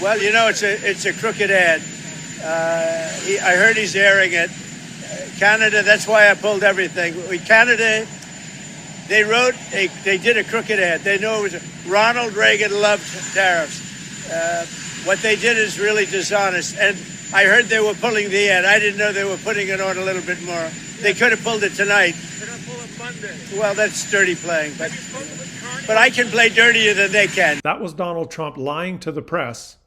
Well, you know, it's a crooked ad. I heard he's airing it. Canada, that's why I pulled everything. Canada, they did a crooked ad. They know it was Ronald Reagan loved tariffs. What they did is really dishonest. And I heard they were pulling the ad. I didn't know they were putting it on a little bit more. They could have pulled it tonight. They're going to pull it Monday. Well, that's dirty playing. But I can play dirtier than they can. That was Donald Trump lying to the press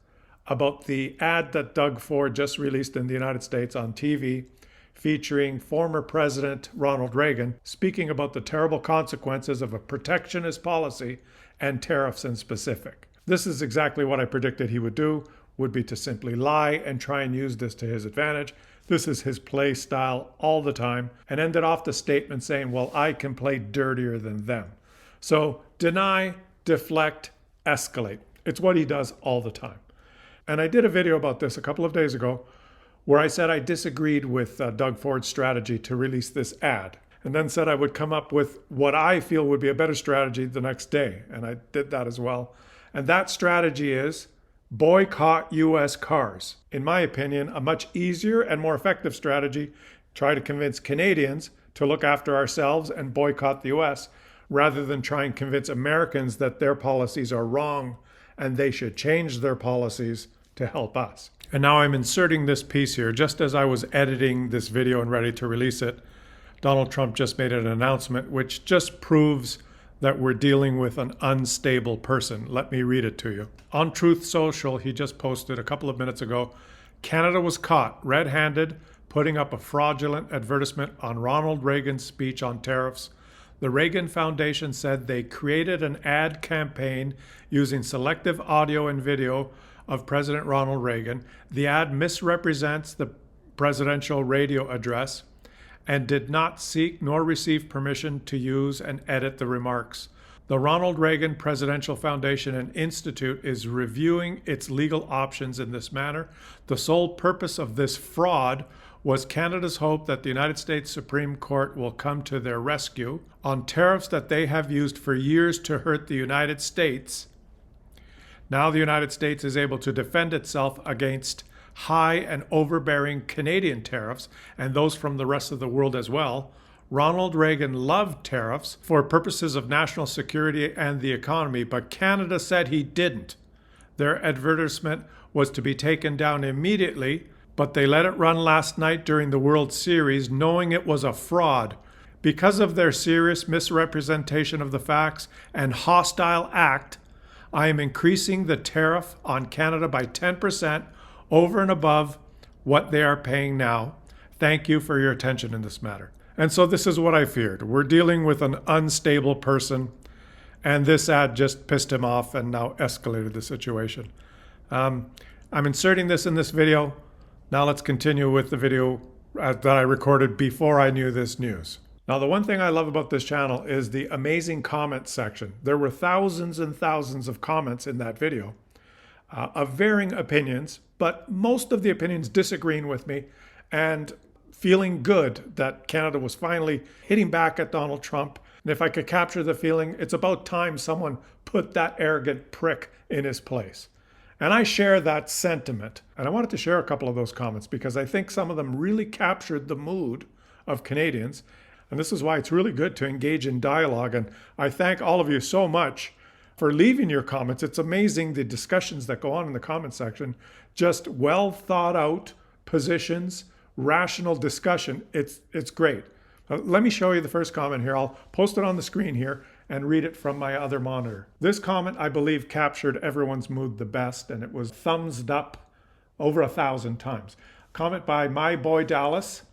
about the ad that Doug Ford just released in the United States on TV, featuring former President Ronald Reagan speaking about the terrible consequences of a protectionist policy and tariffs in specific. This is exactly what I predicted he would do, would be to simply lie and try and use this to his advantage. This is his play style all the time, and ended off the statement saying, well, I can play dirtier than them. So deny, deflect, escalate. It's what he does all the time. And I did a video about this a couple of days ago where I said I disagreed with Doug Ford's strategy to release this ad, and then said I would come up with what I feel would be a better strategy the next day. And I did that as well. And that strategy is boycott US cars. In my opinion, a much easier and more effective strategy. Try to convince Canadians to look after ourselves and boycott the US, rather than try and convince Americans that their policies are wrong and they should change their policies to help us. And now I'm inserting this piece here. Just as I was editing this video and ready to release it, Donald Trump just made an announcement which just proves that we're dealing with an unstable person. Let me read it to you. On Truth Social, he just posted a couple of minutes ago, Canada was caught red-handed putting up a fraudulent advertisement on Ronald Reagan's speech on tariffs. The Reagan Foundation said they created an ad campaign using selective audio and video of President Ronald Reagan. The ad misrepresents the presidential radio address and did not seek nor receive permission to use and edit the remarks. The Ronald Reagan Presidential Foundation and Institute is reviewing its legal options in this manner. The sole purpose of this fraud was Canada's hope that the United States Supreme Court will come to their rescue on tariffs that they have used for years to hurt the United States. Now the United States is able to defend itself against high and overbearing Canadian tariffs and those from the rest of the world as well. Ronald Reagan loved tariffs for purposes of national security and the economy, but Canada said he didn't. Their advertisement was to be taken down immediately, but they let it run last night during the World Series, knowing it was a fraud. Because of their serious misrepresentation of the facts and hostile act, I am increasing the tariff on Canada by 10% over and above what they are paying now. Thank you for your attention in this matter. And so this is what I feared. We're dealing with an unstable person, and this ad just pissed him off and now escalated the situation. I'm inserting this in this video. Now let's continue with the video that I recorded before I knew this news. Now, the one thing I love about this channel is the amazing comment section. There were thousands and thousands of comments in that video of varying opinions, but most of the opinions disagreeing with me and feeling good that Canada was finally hitting back at Donald Trump. And if I could capture the feeling, it's about time someone put that arrogant prick in his place. And I share that sentiment. And I wanted to share a couple of those comments because I think some of them really captured the mood of Canadians. And this is why it's really good to engage in dialogue. And I thank all of you so much for leaving your comments. It's amazing the discussions that go on in the comment section. Just well thought out positions, rational discussion. It's great. Let me show you the first comment here. I'll post it on the screen here and read it from my other monitor. This comment, I believe, captured everyone's mood the best, and it was thumbs up over 1,000 times. Comment by My Boy Dallas.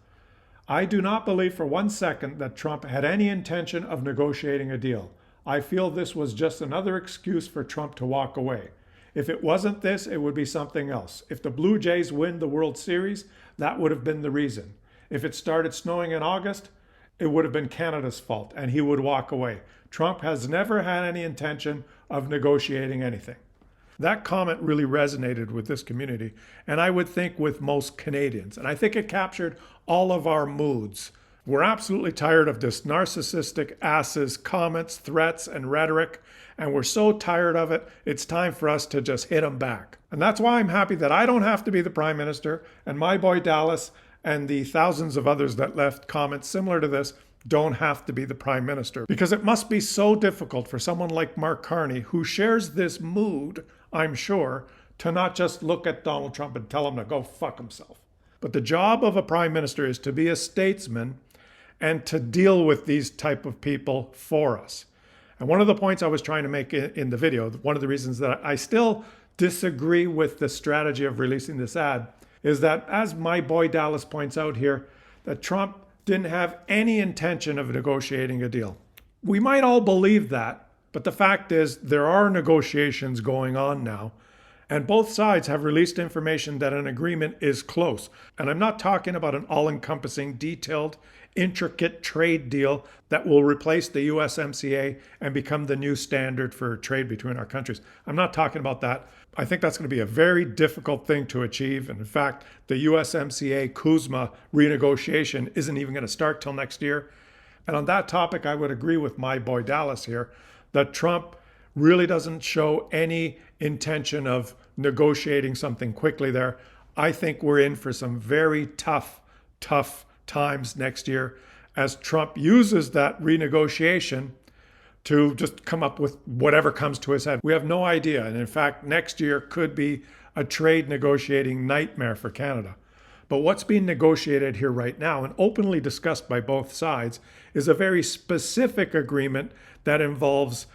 I do not believe for 1 second that Trump had any intention of negotiating a deal. I feel this was just another excuse for Trump to walk away. If it wasn't this, it would be something else. If the Blue Jays win the World Series, that would have been the reason. If it started snowing in August, it would have been Canada's fault, and he would walk away. Trump has never had any intention of negotiating anything. That comment really resonated with this community, and I would think with most Canadians. And I think it captured all of our moods. We're absolutely tired of this narcissistic ass's comments, threats, and rhetoric, and we're so tired of it, it's time for us to just hit them back. And that's why I'm happy that I don't have to be the prime minister, and my boy Dallas and the thousands of others that left comments similar to this don't have to be the prime minister. Because it must be so difficult for someone like Mark Carney, who shares this mood, I'm sure, to not just look at Donald Trump and tell him to go fuck himself. But the job of a prime minister is to be a statesman and to deal with these type of people for us. And one of the points I was trying to make in the video, one of the reasons that I still disagree with the strategy of releasing this ad, is that, as my boy Dallas points out here, that Trump didn't have any intention of negotiating a deal. We might all believe that, but the fact is there are negotiations going on now, and both sides have released information that an agreement is close. And I'm not talking about an all-encompassing, detailed, intricate trade deal that will replace the USMCA and become the new standard for trade between our countries. I'm not talking about that. I think that's going to be a very difficult thing to achieve. And in fact, the USMCA CUSMA renegotiation isn't even going to start till next year. And on that topic, I would agree with my boy Dallas here that Trump really doesn't show any intention of negotiating something quickly there. I think we're in for some very tough times next year as Trump uses that renegotiation to just come up with whatever comes to his head. We have no idea. And in fact, next year could be a trade negotiating nightmare for Canada. But what's being negotiated here right now and openly discussed by both sides is a very specific agreement that involves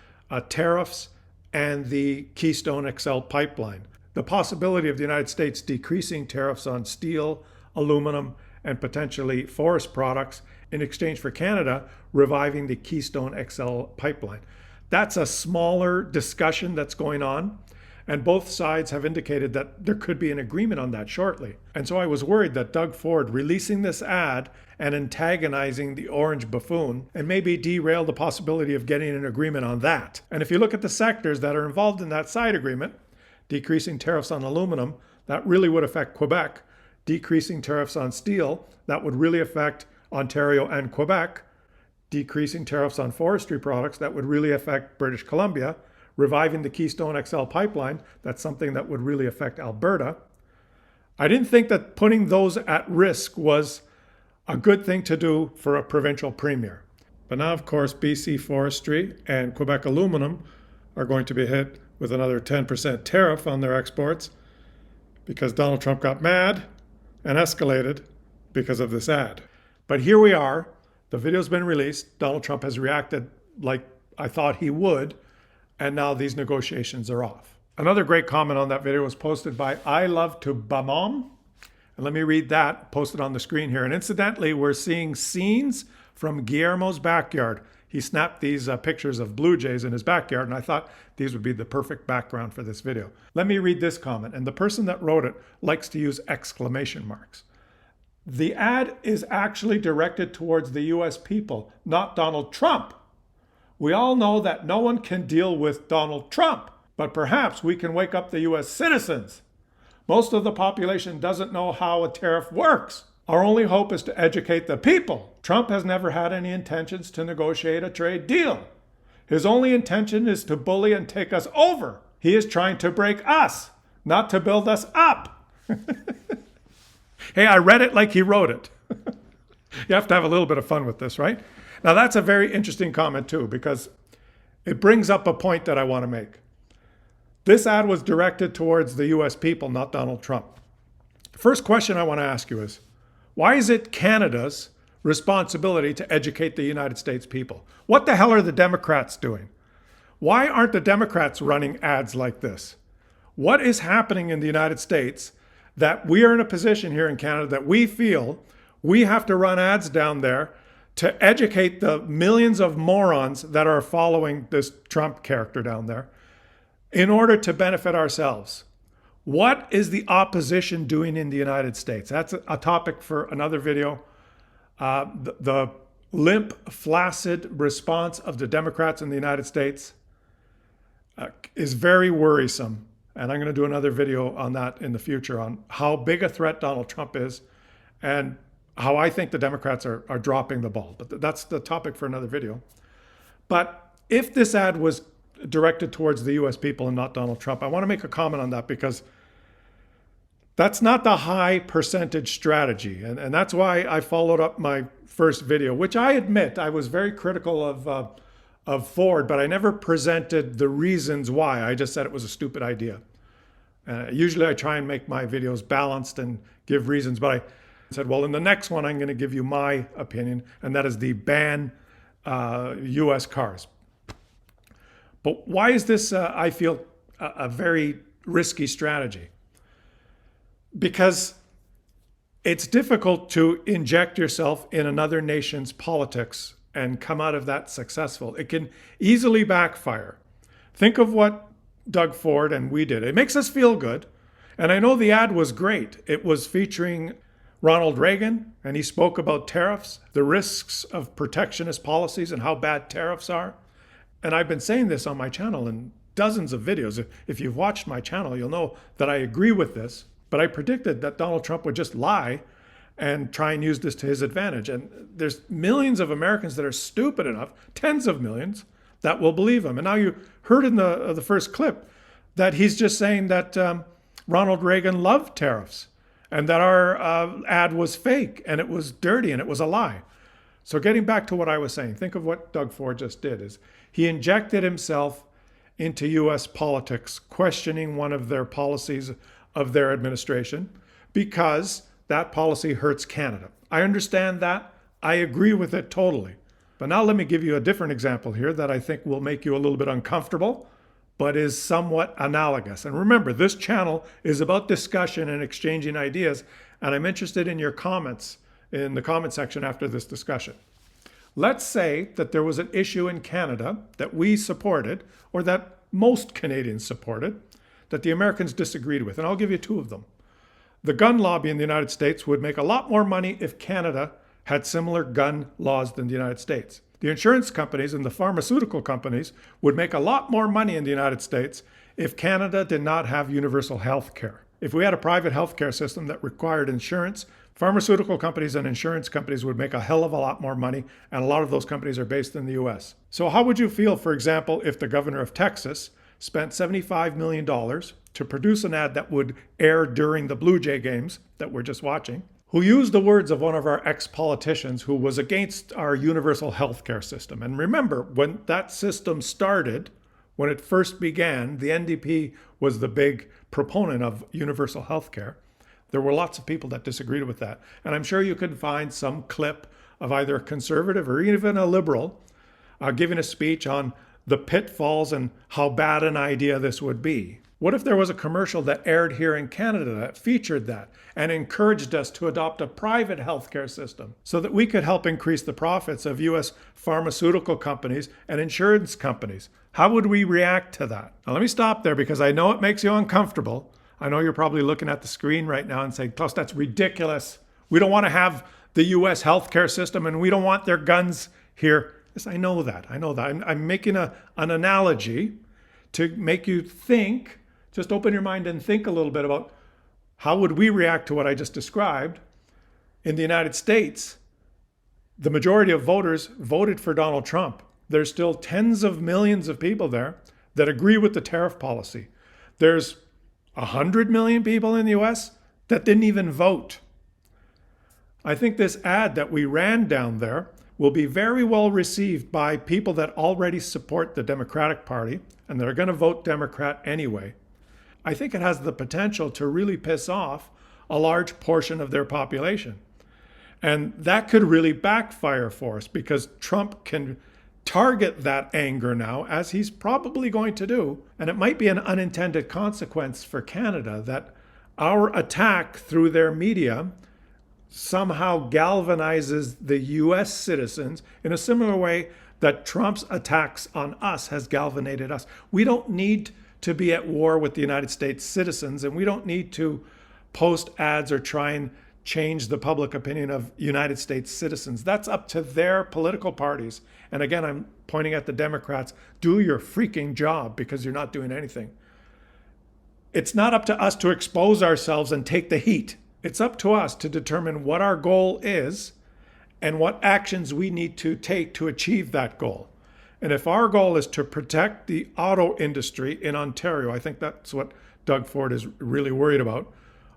tariffs and the Keystone XL pipeline. The possibility of the United States decreasing tariffs on steel, aluminum, and potentially forest products in exchange for Canada reviving the Keystone XL pipeline. That's a smaller discussion that's going on, and both sides have indicated that there could be an agreement on that shortly. And so I was worried that Doug Ford releasing this ad and antagonizing the orange buffoon and maybe derail the possibility of getting an agreement on that. And if you look at the sectors that are involved in that side agreement, decreasing tariffs on aluminum, that really would affect Quebec. Decreasing tariffs on steel, that would really affect Ontario and Quebec. Decreasing tariffs on forestry products, that would really affect British Columbia. Reviving the Keystone XL pipeline, that's something that would really affect Alberta. I didn't think that putting those at risk was a good thing to do for a provincial premier. But now, of course, BC Forestry and Quebec Aluminum are going to be hit with another 10% tariff on their exports because Donald Trump got mad and escalated because of this ad. But here we are. The video's been released. Donald Trump has reacted like I thought he would, and now these negotiations are off. Another great comment on that video was posted by I Love to Bamom. And let me read that, posted on the screen here. And incidentally, we're seeing scenes from Guillermo's backyard. He snapped these pictures of blue jays in his backyard, and I thought these would be the perfect background for this video. Let me read this comment, and the person that wrote it likes to use exclamation marks. The ad is actually directed towards the US people, not Donald Trump. We all know that no one can deal with Donald Trump, but perhaps we can wake up the US citizens. Most of the population doesn't know how a tariff works. Our only hope is to educate the people. Trump has never had any intentions to negotiate a trade deal. His only intention is to bully and take us over. He is trying to break us, not to build us up. Hey, I read it like he wrote it. You have to have a little bit of fun with this, right? Now, that's a very interesting comment, too, because it brings up a point that I want to make. This ad was directed towards the US people, not Donald Trump. First question I want to ask you is, why is it Canada's responsibility to educate the United States people? What the hell are the Democrats doing? Why aren't the Democrats running ads like this? What is happening in the United States that we are in a position here in Canada that we feel we have to run ads down there to educate the millions of morons that are following this Trump character down there in order to benefit ourselves? What is the opposition doing in the United States? That's a topic for another video. The limp, flaccid response of the Democrats in the United States is very worrisome. And I'm going to do another video on that in the future, on how big a threat Donald Trump is and how I think the Democrats are dropping the ball. But that's the topic for another video. But if this ad was directed towards the US people and not Donald Trump, I want to make a comment on that because That's not the high percentage strategy. And that's why I followed up my first video, which I admit I was very critical of Ford, but I never presented the reasons why. I just said it was a stupid idea. Usually I try and make my videos balanced and give reasons, but I said, well, in the next one, I'm going to give you my opinion, and that is the ban US cars. But why is this, I feel, a very risky strategy? Because it's difficult to inject yourself in another nation's politics and come out of that successful. It can easily backfire. Think of what Doug Ford and we did. It makes us feel good. And I know the ad was great. It was featuring Ronald Reagan, and he spoke about tariffs, the risks of protectionist policies and how bad tariffs are. And I've been saying this on my channel in dozens of videos. If you've watched my channel, you'll know that I agree with this. But I predicted that Donald Trump would just lie and try and use this to his advantage. And there's millions of Americans that are stupid enough, tens of millions, that will believe him. And now you heard in the first clip that he's just saying that Ronald Reagan loved tariffs and that our ad was fake and it was dirty and it was a lie. So getting back to what I was saying, think of what Doug Ford just did. Is he injected himself into U.S. politics, questioning one of their policies of their administration because that policy hurts Canada. I understand that. I agree with it totally. But now let me give you a different example here that I think will make you a little bit uncomfortable, but is somewhat analogous. And remember, this channel is about discussion and exchanging ideas, and I'm interested in your comments in the comment section after this discussion. Let's say that there was an issue in Canada that we supported, or that most Canadians supported, that the Americans disagreed with, and I'll give you two of them. The gun lobby in the United States would make a lot more money if Canada had similar gun laws than the United States. The insurance companies and the pharmaceutical companies would make a lot more money in the United States if Canada did not have universal health care. If we had a private health care system that required insurance, pharmaceutical companies and insurance companies would make a hell of a lot more money, and a lot of those companies are based in the US. So how would you feel, for example, if the governor of Texas spent $75 million to produce an ad that would air during the Blue Jay games that we're just watching, who used the words of one of our ex-politicians who was against our universal health care system. And remember, when that system started, when it first began, the NDP was the big proponent of universal health care. There were lots of people that disagreed with that. And I'm sure you could find some clip of either a conservative or even a liberal giving a speech on the pitfalls and how bad an idea this would be. What if there was a commercial that aired here in Canada that featured that and encouraged us to adopt a private healthcare system so that we could help increase the profits of U.S. pharmaceutical companies and insurance companies? How would we react to that? Now, let me stop there because I know it makes you uncomfortable. I know you're probably looking at the screen right now and saying, Klaus, that's ridiculous. We don't want to have the U.S. healthcare system and we don't want their guns here. Yes, I know that. I'm making an analogy to make you think. Just open your mind and think a little bit about how would we react to what I just described. In the United States, the majority of voters voted for Donald Trump. There's still tens of millions of people there that agree with the tariff policy. There's 100 million people in the US that didn't even vote. I think this ad that we ran down there will be very well received by people that already support the Democratic Party and that are going to vote Democrat anyway. I think it has the potential to really piss off a large portion of their population. And that could really backfire for us because Trump can target that anger now, as he's probably going to do. And it might be an unintended consequence for Canada that our attack through their media somehow galvanizes the US citizens in a similar way that Trump's attacks on us has galvanized us. We don't need to be at war with the United States citizens, and we don't need to post ads or try and change the public opinion of United States citizens. That's up to their political parties. And again, I'm pointing at the Democrats. Do your freaking job because you're not doing anything. It's not up to us to expose ourselves and take the heat. It's up to us to determine what our goal is and what actions we need to take to achieve that goal. And if our goal is to protect the auto industry in Ontario, I think that's what Doug Ford is really worried about.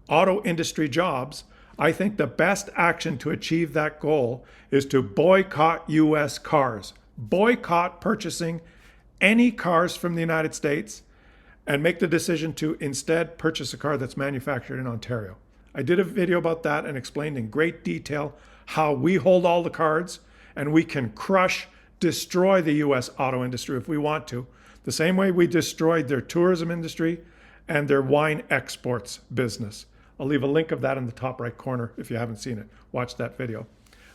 auto industry jobs, I think the best action to achieve that goal is to boycott US cars. Boycott purchasing any cars from the United States and make the decision to instead purchase a car that's manufactured in Ontario. I did a video about that and explained in great detail how we hold all the cards and we can crush, destroy the US auto industry if we want to, the same way we destroyed their tourism industry and their wine exports business. I'll leave a link of that in the top right corner if you haven't seen it. Watch that video.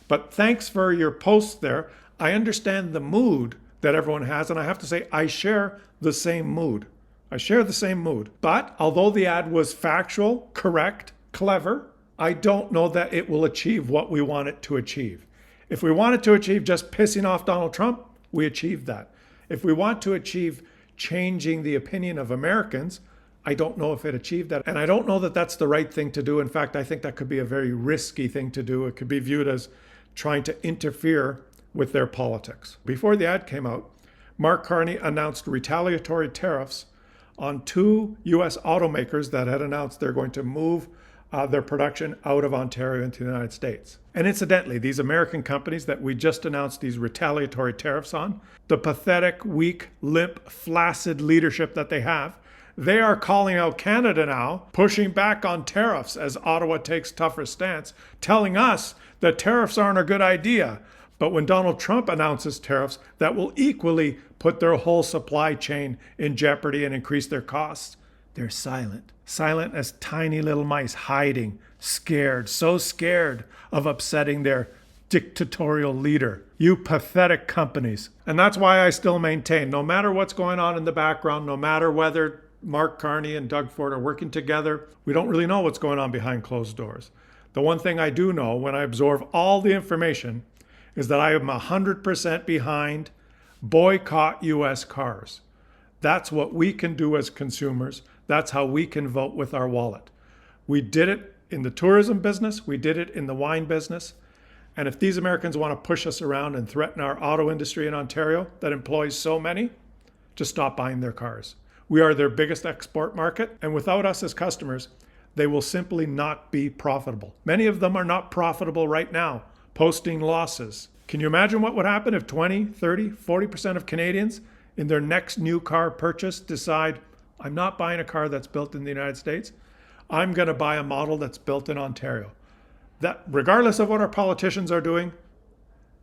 But thanks for your posts there. I understand the mood that everyone has, and I have to say I share the same mood. I share the same mood. But although the ad was factual, correct, clever, I don't know that it will achieve what we want it to achieve. If we want it to achieve just pissing off Donald Trump, we achieved that. If we want to achieve changing the opinion of Americans, I don't know if it achieved that. And I don't know that that's the right thing to do. In fact, I think that could be a very risky thing to do. It could be viewed as trying to interfere with their politics. Before the ad came out, Mark Carney announced retaliatory tariffs on 2 US automakers that had announced they're going to move their production out of Ontario into the United States. And incidentally, these American companies that we just announced these retaliatory tariffs on, the pathetic, weak, limp, flaccid leadership that they have, they are calling out Canada now, pushing back on tariffs as Ottawa takes tougher stance, telling us that tariffs aren't a good idea. But when Donald Trump announces tariffs, that will equally put their whole supply chain in jeopardy and increase their costs. They're silent. Silent as tiny little mice, hiding, scared, so scared of upsetting their dictatorial leader. You pathetic companies. And that's why I still maintain, no matter what's going on in the background, no matter whether Mark Carney and Doug Ford are working together, we don't really know what's going on behind closed doors. The one thing I do know when I absorb all the information is that I am 100% behind boycott US cars. That's what we can do as consumers. That's how we can vote with our wallet. We did it in the tourism business. We did it in the wine business. And if these Americans want to push us around and threaten our auto industry in Ontario that employs so many, just stop buying their cars. We are their biggest export market, and without us as customers, they will simply not be profitable. Many of them are not profitable right now, posting losses. Can you imagine what would happen if 20, 30, 40% of Canadians in their next new car purchase decide, I'm not buying a car that's built in the United States. I'm going to buy a model that's built in Ontario. That, regardless of what our politicians are doing,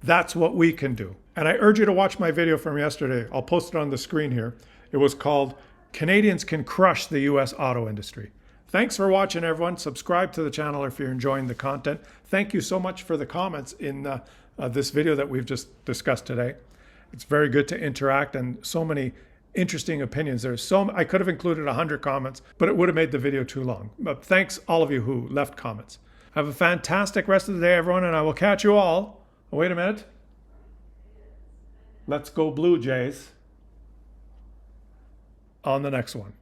that's what we can do. And I urge you to watch my video from yesterday. I'll post it on the screen here. It was called Canadians Can Crush the US Auto Industry. Thanks for watching, everyone. Subscribe to the channel if you're enjoying the content. Thank you so much for the comments in this video that we've just discussed today. It's very good to interact and so many interesting opinions. I could have included 100 comments, but it would have made the video too long. But thanks all of you who left comments. Have a fantastic rest of the day, everyone, and I will catch you all. Oh, wait a minute. Let's go Blue Jays on the next one.